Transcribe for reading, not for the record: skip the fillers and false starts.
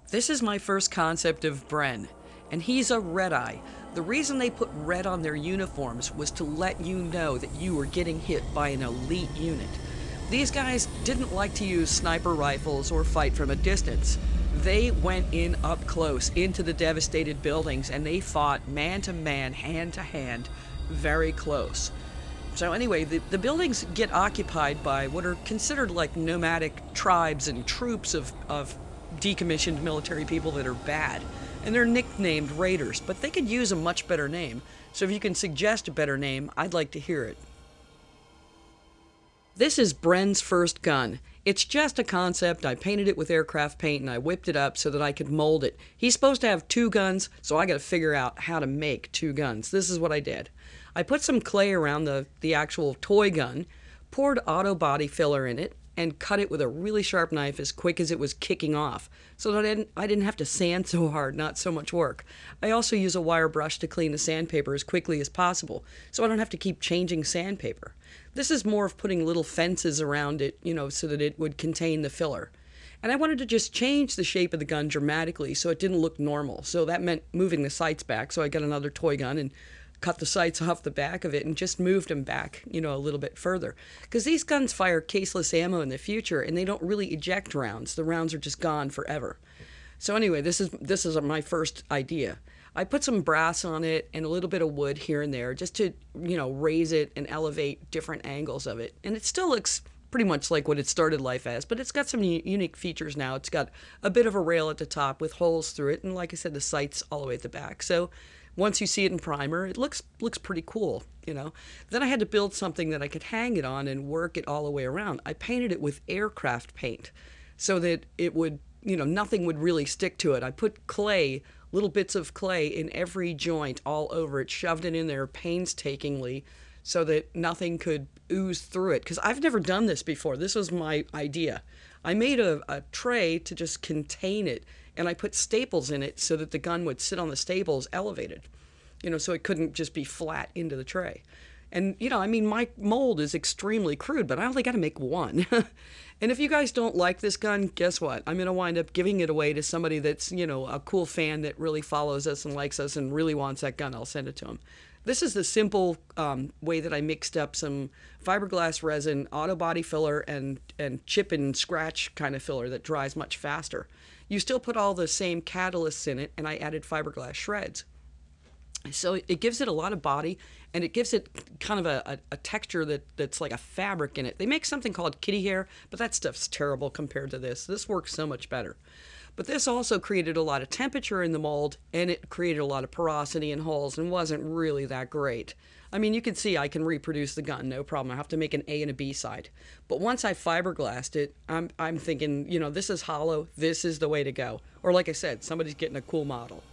This is my first concept of Bren, and he's a red eye. The reason they put red on their uniforms was to let you know that you were getting hit by an elite unit. These guys didn't like to use sniper rifles or fight from a distance. They went in up close into the devastated buildings and they fought man to man, hand to hand, very close. So anyway, the buildings get occupied by what are considered like nomadic tribes and troops of decommissioned military people that are bad. And they're nicknamed raiders, but they could use a much better name. So if you can suggest a better name, I'd like to hear it. This is Bren's first gun. It's just a concept. I painted it with aircraft paint and I whipped it up so that I could mold it. He's supposed to have two guns, so I got to figure out how to make two guns. This is what I did. I put some clay around the actual toy gun, poured auto body filler in it, and cut it with a really sharp knife as quick as it was kicking off, so that I didn't have to sand so hard, not so much work. I also use a wire brush to clean the sandpaper as quickly as possible, so I don't have to keep changing sandpaper. This is more of putting little fences around it, so that it would contain the filler. And I wanted to just change the shape of the gun dramatically so it didn't look normal. So that meant moving the sights back, so I got another toy gun and cut the sights off the back of it and just moved them back, a little bit further. Because these guns fire caseless ammo in the future and they don't really eject rounds. The rounds are just gone forever. So anyway, this is my first idea. I put some brass on it and a little bit of wood here and there just to, raise it and elevate different angles of it. And it still looks pretty much like what it started life as, but it's got some unique features now. It's got a bit of a rail at the top with holes through it, and like I said, the sights all the way at the back. So once you see it in primer, it looks pretty cool, Then I had to build something that I could hang it on and work it all the way around. I painted it with aircraft paint so that it would, nothing would really stick to it. I put clay, little bits of clay in every joint all over it, shoved it in there painstakingly so that nothing could ooze through it. Because I've never done this before. This was my idea. I made a tray to just contain it, and I put staples in it so that the gun would sit on the staples elevated, so it couldn't just be flat into the tray. And, my mold is extremely crude, but I only got to make one. And if you guys don't like this gun, guess what? I'm going to wind up giving it away to somebody that's, a cool fan that really follows us and likes us and really wants that gun. I'll send it to them. This is the simple way that I mixed up some fiberglass resin, auto body filler, and chip and scratch kind of filler that dries much faster. You still put all the same catalysts in it, and I added fiberglass shreds. So it gives it a lot of body, and it gives it kind of a texture that's like a fabric in it. They make something called kitty hair, but that stuff's terrible compared to this. This works so much better. But this also created a lot of temperature in the mold, and it created a lot of porosity and holes and wasn't really that great. I mean, you can see I can reproduce the gun, no problem. I have to make an A and a B side. But once I fiberglassed it, I'm thinking, this is hollow, this is the way to go. Or like I said, somebody's getting a cool model.